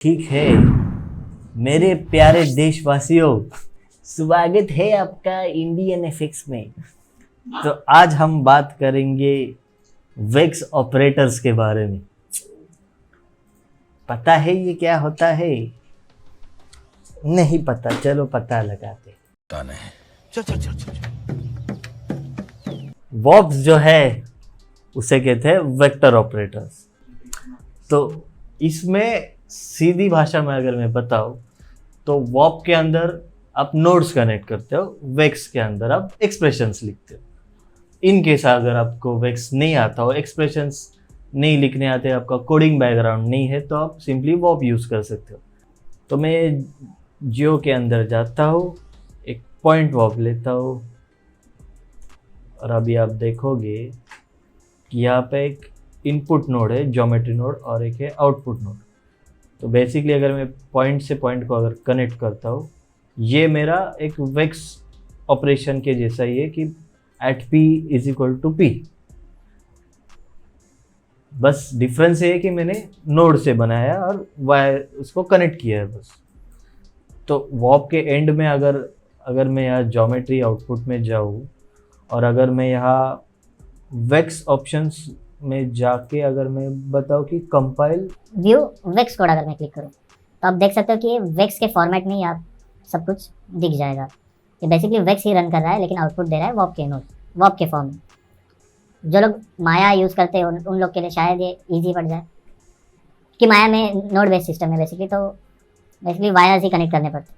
ठीक है मेरे प्यारे देशवासियों, स्वागत है आपका इंडियन एफएक्स में। तो आज हम बात करेंगे वेक्स ऑपरेटर्स के बारे में। पता है ये क्या होता है? नहीं पता, चलो पता लगाते। चल चल चल चल वॉप्स जो है उसे कहते हैं वेक्टर ऑपरेटर्स। तो इसमें सीधी भाषा में अगर मैं बताऊं तो वॉप के अंदर आप नोड्स कनेक्ट करते हो, वेक्स के अंदर आप एक्सप्रेशंस लिखते हो। इन केस अगर आपको वेक्स नहीं आता हो, एक्सप्रेशंस नहीं लिखने आते, आपका कोडिंग बैकग्राउंड नहीं है, तो आप सिंपली वॉप यूज़ कर सकते हो। तो मैं जियो के अंदर जाता हूँ, एक पॉइंट वॉप लेता हूँ और अभी आप देखोगे कि यहाँ पे एक इनपुट नोड है, ज्योमेट्री नोड, और एक है आउटपुट नोड। तो बेसिकली अगर मैं पॉइंट से पॉइंट को अगर कनेक्ट करता हूँ, ये मेरा एक वेक्स ऑपरेशन के जैसा ही है कि at p is equal to p। बस डिफरेंस ये है कि मैंने नोड से बनाया और वायर उसको कनेक्ट किया है बस। तो वॉप के एंड में अगर मैं यहाँ ज्योमेट्री आउटपुट में जाऊँ और अगर मैं यहाँ वेक्स ऑप्शंस में जाके अगर मैं बताऊँ कि कंपाइल व्यू वेक्स कोड अगर मैं क्लिक करूँ तो आप देख सकते हो कि वेक्स के फॉर्मेट में ही आप सब कुछ दिख जाएगा। ये बेसिकली वेक्स ही रन कर रहा है लेकिन आउटपुट दे रहा है वॉप के नोड, वॉप के फॉर्म में। जो लोग माया यूज़ करते हैं उन लोग के लिए शायद ये इजी पड़ जाए कि माया में नोड बेस्ड सिस्टम है बेसिकली, तो बेसिकली वायर्स ही कनेक्ट करने पड़ते।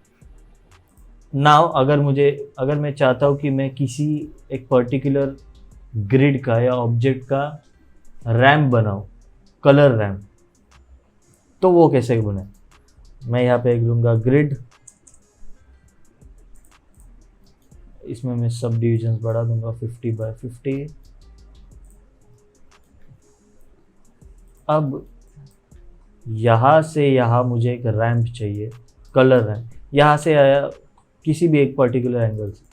नाउ अगर मैं चाहता हूँ कि मैं किसी एक पर्टिकुलर ग्रिड का या ऑब्जेक्ट का रैम्प बनाऊँ, कलर रैम्प, तो वो कैसे बनाए? मैं यहाँ पे एक लूँगा ग्रिड, इसमें मैं सब डिविजन्स बढ़ा दूंगा 50 बाय 50। अब यहाँ से यहाँ मुझे एक रैम्प चाहिए, कलर रैम्प, यहाँ से आया किसी भी एक पर्टिकुलर एंगल से।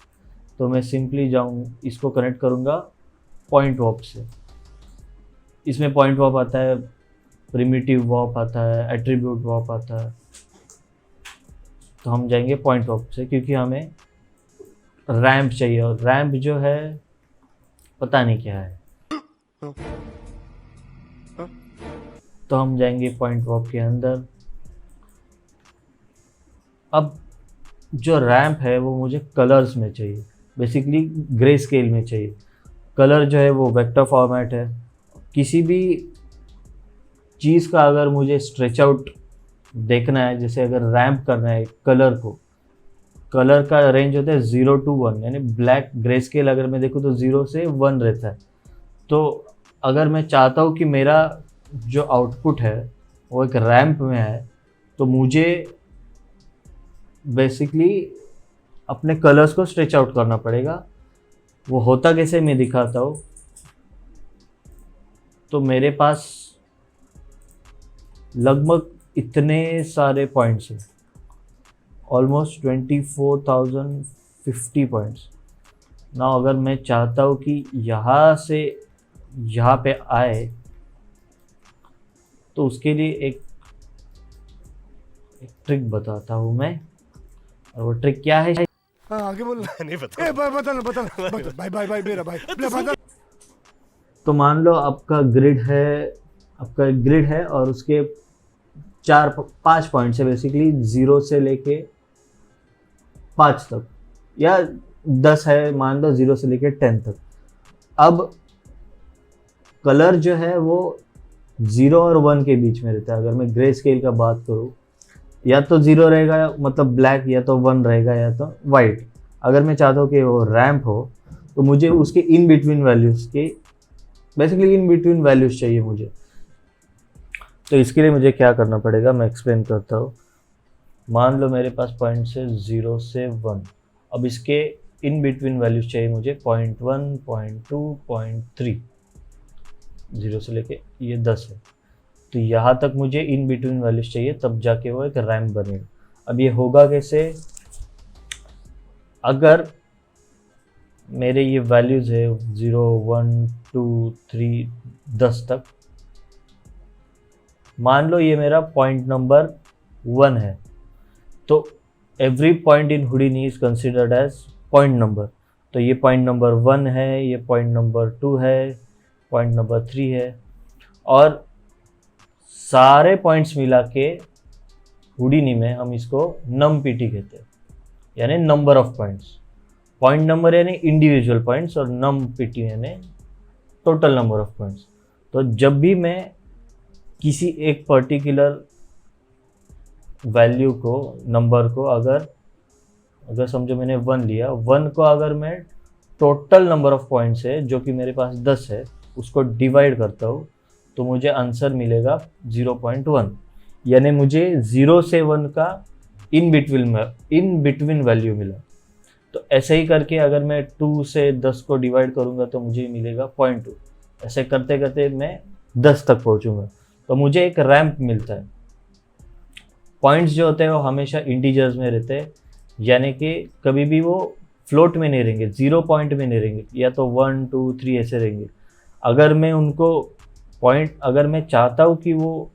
तो मैं सिंपली जाऊँ, इसको कनेक्ट करूँगा पॉइंट वॉप से। इसमें पॉइंट वॉप आता है, प्रिमिटिव वॉप आता है, एट्रीब्यूट वॉप आता है। तो हम जाएंगे पॉइंट वॉप से क्योंकि हमें रैम्प चाहिए, और रैम्प जो है पता नहीं क्या है। तो हम जाएंगे पॉइंट वॉप के अंदर। अब जो रैम्प है वो मुझे कलर्स में चाहिए, बेसिकली ग्रे स्केल में चाहिए। कलर जो है वो वेक्टर फॉर्मेट है। किसी भी चीज़ का अगर मुझे स्ट्रेच आउट देखना है, जैसे अगर रैम्प करना है कलर को, कलर का रेंज होता है 0 to 1, यानी ब्लैक ग्रे स्केल अगर मैं देखूँ तो 0 से 1 रहता है। तो अगर मैं चाहता हूँ कि मेरा जो आउटपुट है वो एक रैम्प में है, तो मुझे बेसिकली अपने कलर्स को स्ट्रेच आउट करना पड़ेगा। वो होता कैसे मैं दिखाता हूँ। तो मेरे पास लगभग इतने सारे पॉइंट्स हैं, ऑलमोस्ट 24,050 पॉइंट्स। ना अगर मैं चाहता हूँ कि यहाँ से यहाँ पे आए, तो उसके लिए एक ट्रिक बताता हूँ मैं। और वो ट्रिक क्या है? हाँ आगे बोल। नहीं बता बता भाई भाई भाई मेरा भाई बता। तो मान लो आपका ग्रिड है और उसके 4-5 पॉइंट्स है, बेसिकली 0 से लेके 5 तक, या 10 है मान लो 0 से लेके 10 तक। अब कलर जो है वो 0 और 1 के बीच में रहता है। अगर मैं ग्रे स्केल का बात करूँ, या तो 0 रहेगा मतलब ब्लैक, या तो 1 रहेगा या तो वाइट। अगर मैं चाहता हूँ कि वो रैम्प हो तो मुझे उसके इन बिटवीन वैल्यूज चाहिए मुझे। तो इसके लिए मुझे क्या करना पड़ेगा मैं एक्सप्लेन करता हूँ। मान लो मेरे पास पॉइंट से 0 से 1, अब इसके इन बिटवीन वैल्यूज चाहिए मुझे 0.1, 0.2, 0.3, 0 से लेके ये 10 है। तो यहाँ तक मुझे इन बिटवीन वैल्यूज चाहिए, तब जाके वो एक रैम्प बनेगा। अब ये होगा कैसे? अगर मेरे ये वैल्यूज है 0, 1, 2, 3, 10 तक, मान लो ये मेरा पॉइंट नंबर 1 है, तो every point in Houdini is considered as point number. तो ये पॉइंट नंबर 1 है, ये पॉइंट नंबर 2 है, पॉइंट नंबर 3 है, और सारे पॉइंट्स मिला के हुडिनी में हम इसको नमपीटी कहते हैं, यानी number of points. Point number यानी इंडिविजुअल पॉइंट्स और नमपीटी यानी टोटल नंबर ऑफ पॉइंट्स। तो जब भी मैं किसी एक पर्टिकुलर वैल्यू को, नंबर को, अगर समझो मैंने 1 लिया, 1 को अगर मैं टोटल नंबर ऑफ पॉइंट्स है जो कि मेरे पास 10 है उसको डिवाइड करता हूँ, तो मुझे आंसर मिलेगा 0.1, यानी मुझे 0 से 1 का इन बिटवीन वैल्यू मिला। तो ऐसे ही करके अगर मैं 2 से 10 को डिवाइड करूँगा तो मुझे मिलेगा 0.2। ऐसे करते करते मैं 10 तक पहुँचूँगा, तो मुझे एक रैंप मिलता है। पॉइंट्स जो होते हैं वो हमेशा इंटीजर्स में रहते हैं, यानी कि कभी भी वो फ्लोट में नहीं रहेंगे, 0 पॉइंट में नहीं रहेंगे, या तो 1 2 3 ऐसे रहेंगे। अगर मैं उनको अगर मैं चाहता हूँ कि वो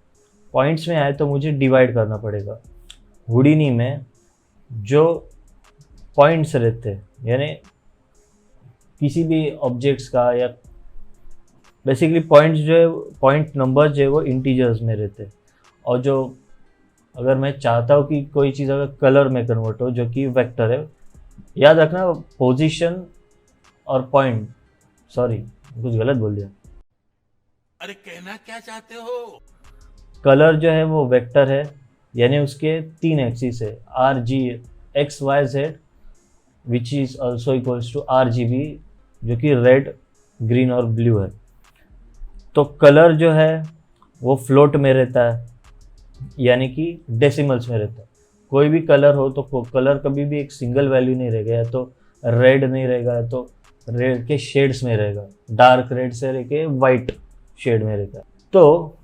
पॉइंट्स में आए तो मुझे डिवाइड करना पड़ेगा। हुडिनी में जो पॉइंट्स रहते हैं, यानी किसी भी ऑब्जेक्ट्स का, या बेसिकली पॉइंट्स जो है, पॉइंट नंबर जो है वो इंटीजर्स में रहते हैं। और जो अगर मैं चाहता हूँ कि कोई चीज़ अगर कलर में कन्वर्ट हो, जो कि वेक्टर है, याद रखना पोजीशन और पॉइंट, सॉरी कुछ गलत बोल दिया, अरे कहना क्या चाहते हो? कलर जो है वो वेक्टर है, यानी उसके 3 एक्सिस है, R G X Y Z, which is also equals to RGB, जो कि रेड, ग्रीन और ब्लू है। तो कलर जो है वो फ्लोट में रहता है, यानी कि डेसिमल्स में रहता है। कोई भी कलर हो तो कलर कभी भी एक सिंगल वैल्यू नहीं रहेगा, या तो रेड नहीं रहेगा, या तो रेड के शेड्स में रहेगा, डार्क रेड से लेके वाइट शेड में रहेगा। तो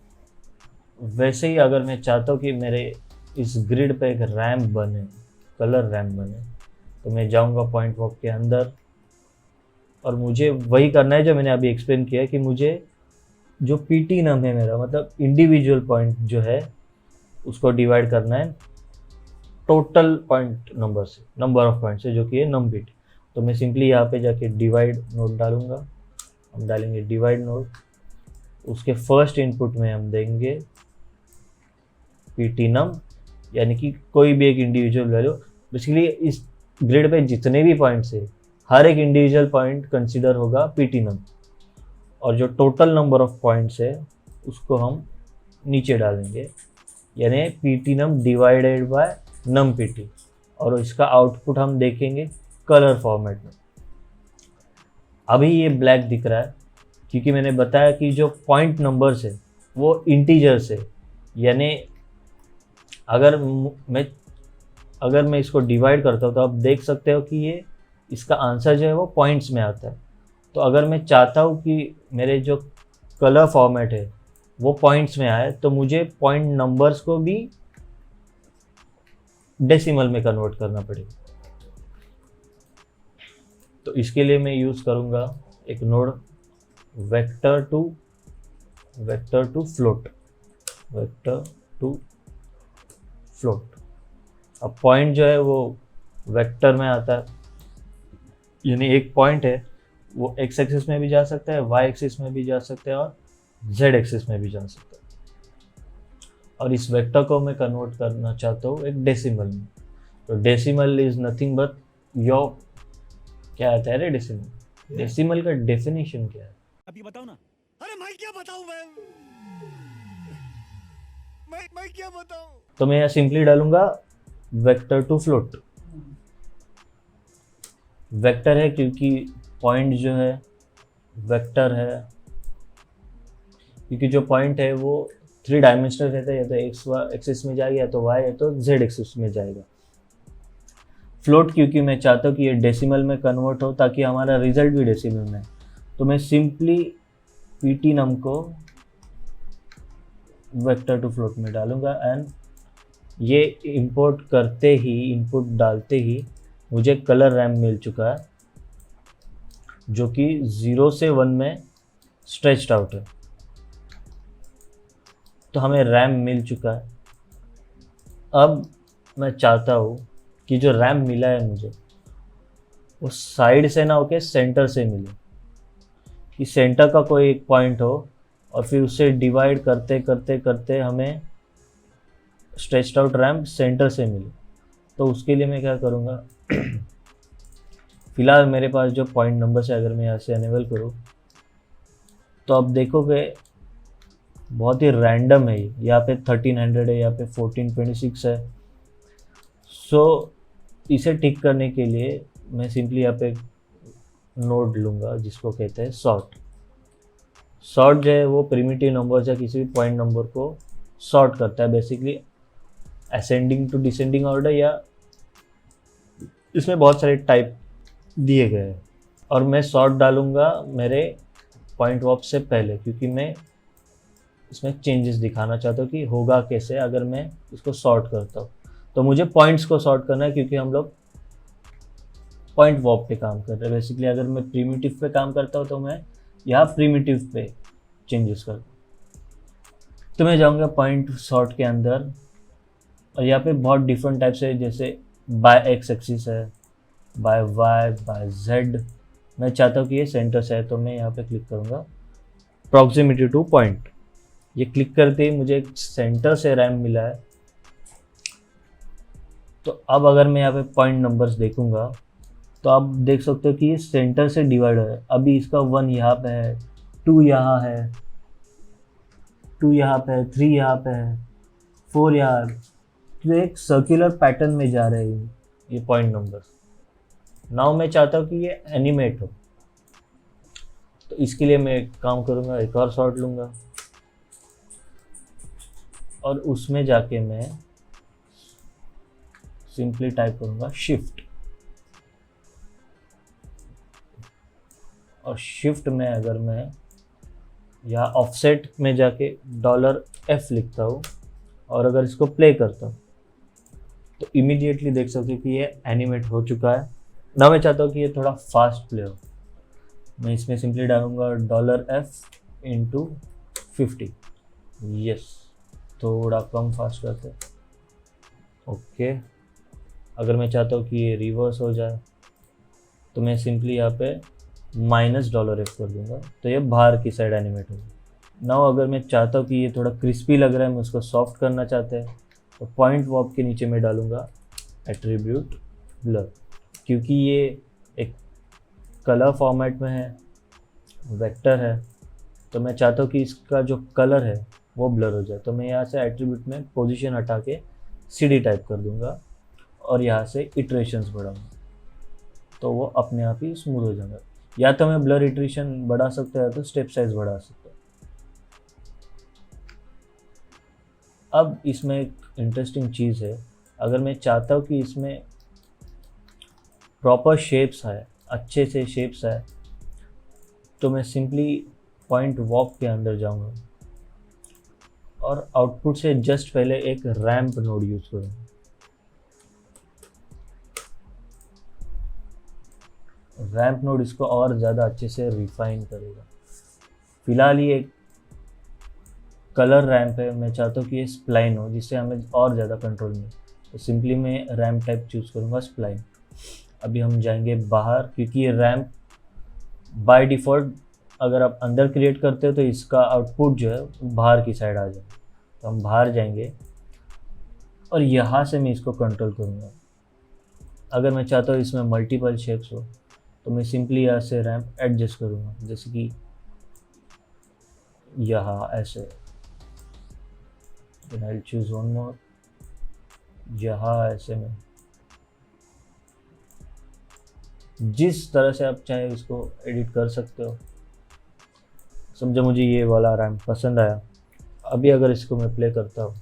वैसे ही अगर मैं चाहता हूँ कि मेरे इस ग्रिड पे एक रैम्प बने, कलर रैम्प बने, तो मैं जाऊँगा पॉइंट वॉक के अंदर, और मुझे वही करना है जो मैंने अभी एक्सप्लेन किया, कि मुझे जो PT नम है मेरा, मतलब इंडिविजुअल पॉइंट जो है उसको डिवाइड करना है टोटल पॉइंट नंबर से, नंबर ऑफ पॉइंट से, जो कि है नमPT। तो मैं सिंपली यहाँ पे जाके डिवाइड नोड डालूंगा, हम डालेंगे डिवाइड नोड, उसके फर्स्ट इनपुट में हम देंगे PT नम, यानी कि कोई भी एक इंडिविजुअल वैल्यू। बेसिकली इस ग्रिड पे जितने भी पॉइंट्स है, हर एक इंडिविजुअल पॉइंट कंसिडर होगा PT नम, और जो टोटल नंबर ऑफ पॉइंट्स है उसको हम नीचे डालेंगे, यानी PT नम डिवाइडेड बाय नमPT, और इसका आउटपुट हम देखेंगे कलर फॉर्मेट में। अभी ये ब्लैक दिख रहा है क्योंकि मैंने बताया कि जो पॉइंट नंबर्स है वो इंटीजर्स है, यानी अगर मैं इसको डिवाइड करता हूँ तो आप देख सकते हो कि ये इसका आंसर जो है वो पॉइंट्स में आता है। तो अगर मैं चाहता हूँ कि मेरे जो कलर फॉर्मेट है वो पॉइंट्स में आए, तो मुझे पॉइंट नंबर्स को भी डेसिमल में कन्वर्ट करना पड़ेगा। तो इसके लिए मैं यूज़ करूँगा एक node vector to float, vector to float. अब पॉइंट जो है वो वेक्टर में आता है, यानी एक पॉइंट है वो x एक्सिस में भी जा सकता है, y एक्सिस में भी जा सकता है, और z एक्सिस में भी जा सकता है। और इस वेक्टर को मैं कन्वर्ट करना चाहता हूँ एक डेसिमल में। तो decimal is nothing but your, क्या आता है रे डेसिमल? डेसिमल का डेफिनेशन क्या है? अभी बताओ ना। अरे मैं क्या बताऊं, मैं क्या बताऊं? तो मैं यहाँ सिंपली डालूंगा वेक्टर टू फ्लोट। वेक्टर है क्योंकि पॉइंट जो है वेक्टर है, क्योंकि जो पॉइंट है वो 3 डायमेंशनल रहता है, या तो एक्स एक्सिस में जाएगा, या तो वाई, या तो जेड एक्सिस में जाएगा। फ्लोट क्योंकि मैं चाहता हूँ कि ये डेसिमल में कन्वर्ट हो ताकि हमारा रिजल्ट भी डेसिमल में है। तो मैं सिंपली PT नम को वेक्टर टू फ्लोट में डालूंगा, एंड ये इंपोर्ट करते ही, इनपुट डालते ही मुझे कलर रैम्प मिल चुका है, जो कि 0 से 1 में स्ट्रेच्ड आउट है। तो हमें रैम मिल चुका है। अब मैं चाहता हूँ कि जो रैम मिला है मुझे वो साइड से ना होके सेंटर से मिले, कि सेंटर का कोई एक पॉइंट हो और फिर उससे डिवाइड करते करते करते हमें स्ट्रेच्ड आउट रैम सेंटर से मिले। तो उसके लिए मैं क्या करूँगा, फिलहाल मेरे पास जो पॉइंट नंबर है अगर मैं यहाँ से अनेबल करूँ तो आप देखोगे बहुत ही रैंडम है ये। यहाँ पे 1300 है, यहाँ पे 1426 है। सो इसे ठीक करने के लिए मैं सिंपली यहाँ पे नोड लूँगा जिसको कहते हैं सॉर्ट। सॉर्ट जो है वो प्रिमिटिव नंबर या किसी भी पॉइंट नंबर को सॉर्ट करता है, basically ascending to descending order, या इसमें बहुत सारे टाइप दिए गए हैं। और मैं सॉर्ट डालूँगा मेरे पॉइंट वॉप से पहले, क्योंकि मैं इसमें चेंजेस दिखाना चाहता हूँ कि होगा कैसे अगर मैं इसको सॉर्ट करता हूँ। तो मुझे पॉइंट्स को सॉर्ट करना है क्योंकि हम लोग पॉइंट वॉप पे काम कर रहे हैं। बेसिकली अगर मैं प्रीमिटिव पे काम करता हूँ तो मैं यहाँ प्रीमिटिव पे चेंजेस करता हूँ। तो मैं जाऊँगा पॉइंट सॉर्ट के अंदर और यहाँ पे बहुत डिफरेंट टाइप्स है, जैसे बाय एक्स एक्सिस है, बाय वाई, बाय जेड। मैं चाहता हूँ कि ये सेंटर से है तो मैं यहाँ पे क्लिक करूँगा प्रॉक्सिमिटी टू पॉइंट। ये क्लिक करते ही मुझे एक सेंटर से रैम मिला है। तो अब अगर मैं यहाँ पे पॉइंट नंबर्स देखूंगा तो आप देख सकते हो कि ये सेंटर से डिवाइड है। अभी इसका 1 यहाँ पे है, 2 यहाँ है, 2 यहाँ पे है, 3 यहाँ पे है, 4 यहाँ है। तो एक सर्कुलर पैटर्न में जा रहे हैं ये पॉइंट नंबर्स। नाउ मैं चाहता हूँ कि ये एनिमेट हो, तो इसके लिए मैं एक काम करूँगा, एक और सॉर्ट लूँगा और उसमें जाके मैं सिंपली टाइप करूँगा शिफ्ट। और शिफ्ट में अगर मैं या ऑफसेट में जाके $F लिखता हूँ और अगर इसको प्ले करता हूँ तो इमीडिएटली देख सकते हो कि ये एनिमेट हो चुका है। ना मैं चाहता हूँ कि ये थोड़ा फास्ट प्ले हो, मैं इसमें सिंपली डालूंगा $F इंटू 50। यस, थोड़ा कम फास्ट करते हैं। ओके, अगर मैं चाहता हूँ कि ये रिवर्स हो जाए तो मैं सिंपली यहाँ पे -$F कर दूंगा, तो ये बाहर की साइड एनिमेट होगा। नाउ अगर मैं चाहता हूँ कि ये थोड़ा क्रिस्पी लग रहा है, मैं उसको सॉफ्ट करना चाहते हैं, तो पॉइंट वॉप के नीचे मैं डालूंगा एट्रीब्यूट ब्लर, क्योंकि ये एक कलर फॉर्मेट में है, वेक्टर है, तो मैं चाहता हूँ कि इसका जो कलर है वो ब्लर हो जाए। तो मैं यहाँ से एट्रीब्यूट में पोजीशन हटा के CD टाइप कर दूंगा और यहाँ से इटरेशंस बढ़ाऊंगा, तो वो अपने आप ही स्मूथ हो जाएगा। या तो मैं ब्लर इटरेशन बढ़ा सकता है तो स्टेप साइज बढ़ा सकता है। अब इसमें एक इंटरेस्टिंग चीज़ है, अगर मैं चाहता हूँ कि इसमें प्रॉपर शेप्स आए, अच्छे से शेप्स आए, तो मैं सिंपली पॉइंट वॉप के अंदर जाऊँगा और आउटपुट से जस्ट पहले एक रैंप नोड यूज़ करूँगा। रैंप नोड इसको और ज़्यादा अच्छे से रिफाइन करेगा। फिलहाल ये कलर रैंप है, मैं चाहता हूँ कि ये स्प्लाइन हो जिससे हमें और ज़्यादा कंट्रोल मिले, तो सिंपली मैं रैंप टाइप चूज़ करूँगा स्प्लाइन। अभी हम जाएंगे बाहर, क्योंकि ये रैंप बाय डिफ़ॉल्ट अगर आप अंदर क्रिएट करते हो तो इसका आउटपुट जो है बाहर की साइड आ जाए। तो हम बाहर जाएंगे और यहाँ से मैं इसको कंट्रोल करूँगा। अगर मैं चाहता हूँ इसमें मल्टीपल शेप्स हो तो मैं सिंपली यहाँ से रैंप एडजस्ट करूँगा, जैसे कि यहाँ ऐसे। Then I will choose one more, यहाँ ऐसे में। जिस तरह से आप चाहे इसको एडिट कर सकते हो। समझो मुझे ये वाला रैंप पसंद आया। अभी अगर इसको मैं प्ले करता हूँ,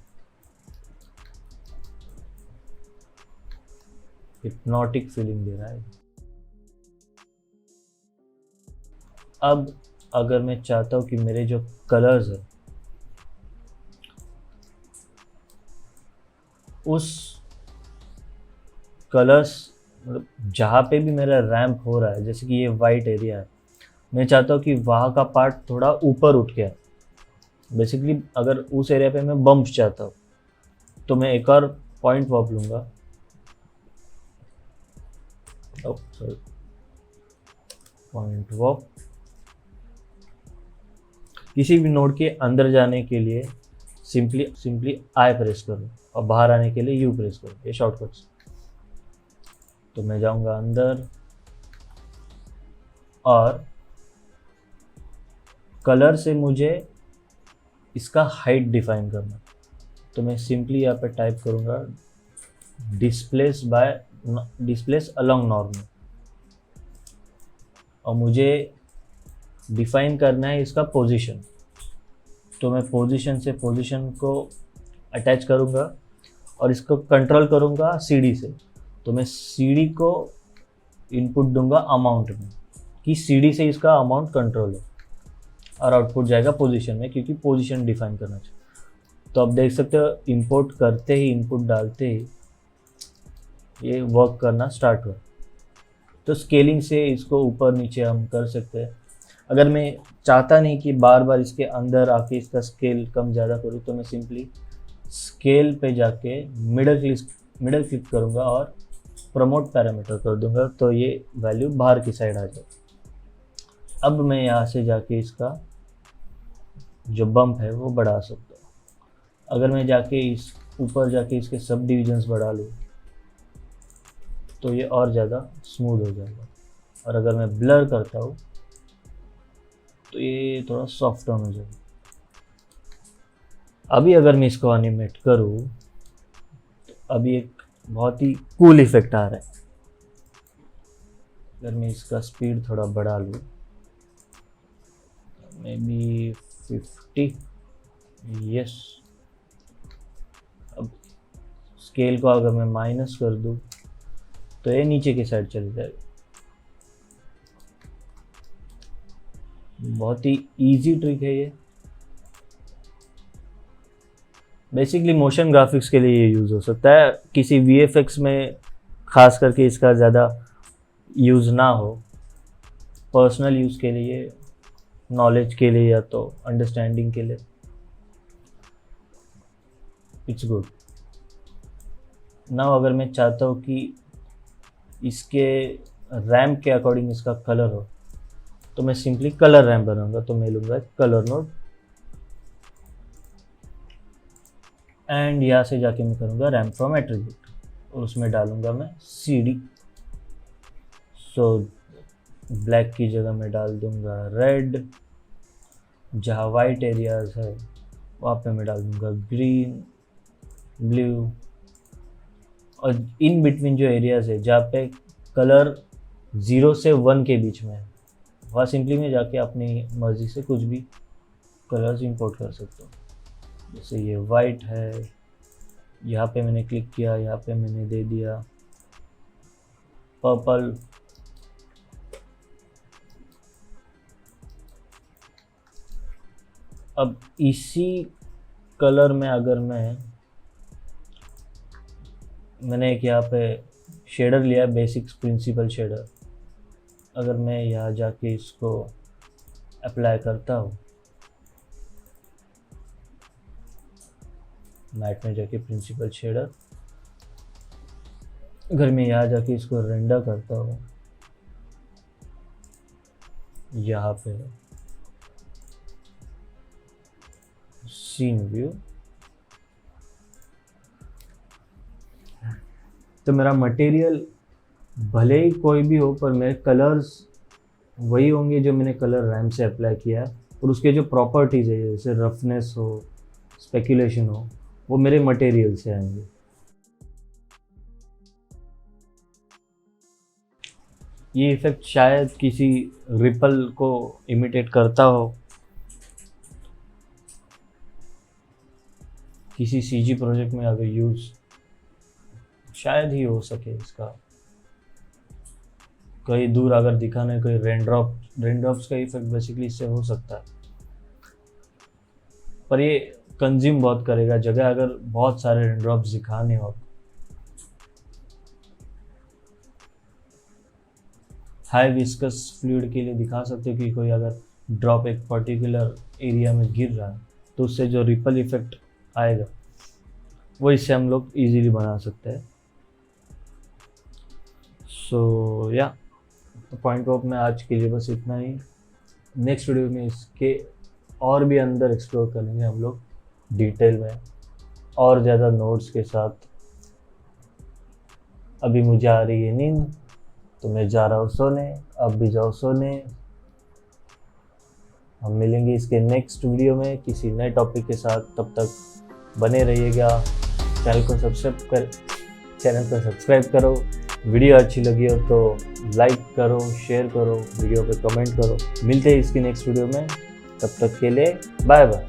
हिप्नोटिक फीलिंग दे रहा है। अब अगर मैं चाहता हूँ कि मेरे जो कलर्स है उस कलर्स मतलब जहाँ पे भी मेरा रैंप हो रहा है, जैसे कि ये वाइट एरिया है, मैं चाहता हूँ कि वहाँ का पार्ट थोड़ा ऊपर उठ गया। बेसिकली अगर उस एरिया पे मैं बम्प्स चाहता हूँ तो मैं एक और पॉइंट वॉप लूँगा, सॉरी पॉइंट वॉप। किसी भी नोड के अंदर जाने के लिए सिंपली आई प्रेस करो और बाहर आने के लिए यू प्रेस करो, ये शॉर्टकट्स। तो मैं जाऊंगा अंदर और कलर से मुझे इसका हाइट डिफाइन करना, तो मैं सिंपली यहाँ पे टाइप करूंगा डिस्प्लेस अलोंग नॉर्मल, और मुझे डिफाइन करना है इसका पोजीशन। तो मैं पोजीशन से पोजीशन को अटैच करूंगा और इसको कंट्रोल करूंगा सीडी से। तो मैं सीडी को इनपुट दूंगा अमाउंट में कि सीडी से इसका अमाउंट कंट्रोल है, और आउटपुट जाएगा पोजीशन में क्योंकि पोजीशन डिफाइन करना चाहिए। तो आप देख सकते हो इंपोर्ट करते ही, इनपुट डालते ही ये वर्क करना स्टार्ट हुआ। तो स्केलिंग से इसको ऊपर नीचे हम कर सकते हैं। अगर मैं चाहता नहीं कि बार बार इसके अंदर आके इसका स्केल कम ज़्यादा करूँ, तो मैं सिंपली स्केल पे जाके मिडल क्लिक करूँगा और प्रमोट पैरामीटर कर दूँगा, तो ये वैल्यू बाहर की साइड आ जाए। अब मैं यहाँ से जाके इसका जो बम्प है वो बढ़ा सकता हूँ। अगर मैं जाके इस ऊपर जाके इसके सब डिविजन्स बढ़ा लूँ तो ये और ज़्यादा स्मूथ हो जाएगा, और अगर मैं ब्लर करता हूँ तो ये थोड़ा सॉफ्ट होना चाहिए। अभी अगर मैं इसको एनिमेट करूँ तो अभी एक बहुत ही कूल इफेक्ट आ रहा है। अगर मैं इसका स्पीड थोड़ा बढ़ा लूँ, मे बी 50, यस। अब स्केल को अगर मैं माइनस कर दूँ तो ये नीचे की साइड चली जाएगी। बहुत ही इजी ट्रिक है ये। बेसिकली मोशन ग्राफिक्स के लिए ये यूज़ हो सकता है, किसी VFX में ख़ास करके इसका ज़्यादा यूज़ ना हो। पर्सनल यूज़ के लिए, नॉलेज के लिए या तो अंडरस्टैंडिंग के लिए इट्स गुड। नाउ अगर मैं चाहता हूँ कि इसके रैम्प के अकॉर्डिंग इसका कलर हो, तो मैं सिंपली कलर रैम्प बनाऊंगा। तो मैं लूँगा कलर नोड एंड यहाँ से जाके मैं करूँगा रैम्प फ्रॉम एट्रीब्यूट, और उसमें डालूँगा मैं CD। सो ब्लैक की जगह मैं डाल दूँगा रेड, जहाँ वाइट एरियाज है वहाँ पे मैं डाल दूँगा ग्रीन, ब्लू, और इन बिटवीन जो एरियाज है जहाँ पे कलर 0 से 1 के बीच में है, वहाँ सिंपली मैं जाके अपनी मर्ज़ी से कुछ भी कलर्स इंपोर्ट कर सकता हूँ। जैसे ये वाइट है, यहाँ पे मैंने क्लिक किया, यहाँ पे मैंने दे दिया पर्पल। अब इसी कलर में अगर मैंने एक यहाँ पे शेडर लिया है, बेसिक्स प्रिंसिपल शेडर। अगर मैं यहाँ जाके इसको अप्लाई करता हूँ, मैट में जाके प्रिंसिपल शेडर, अगर मैं यहाँ जाके इसको रेंडर करता हूँ, यहाँ पे सीन व्यू, तो मेरा मटेरियल भले ही कोई भी हो पर मेरे कलर्स वही होंगे जो मैंने कलर रैम से अप्लाई किया है, और उसके जो प्रॉपर्टीज़ है जैसे रफनेस हो, स्पेकुलेशन हो, वो मेरे मटेरियल से आएंगे। ये इफेक्ट शायद किसी रिपल को इमिटेट करता हो, किसी CG प्रोजेक्ट में अगर यूज़ शायद ही हो सके इसका। कहीं दूर अगर दिखाना है, कोई रेनड्रॉप्स का इफेक्ट बेसिकली इससे हो सकता है, पर ये कंज्यूम बहुत करेगा जगह अगर बहुत सारे रेनड्रॉप्स दिखाने हो। हाई विस्कस फ्लूइड के लिए दिखा सकते हो कि कोई अगर ड्रॉप एक पर्टिकुलर एरिया में गिर रहा है तो उससे जो रिपल इफेक्ट आएगा वो इससे हम लोग इजीली बना सकते हैं। सो या पॉइंट वॉप में आज के लिए बस इतना ही। नेक्स्ट वीडियो में इसके और भी अंदर एक्सप्लोर करेंगे हम लोग डिटेल में और ज़्यादा नोट्स के साथ। अभी मुझे आ रही है नींद, तो मैं जा रहा हूँ सोने, अब भी जाओ सोने। हम मिलेंगे इसके नेक्स्ट वीडियो में किसी नए टॉपिक के साथ। तब तक बने रहिएगा। चैनल को सब्सक्राइब करो। वीडियो अच्छी लगी हो तो लाइक करो, शेयर करो, वीडियो पे कमेंट करो। मिलते हैं इसकी नेक्स्ट वीडियो में, तब तक के लिए बाय बाय।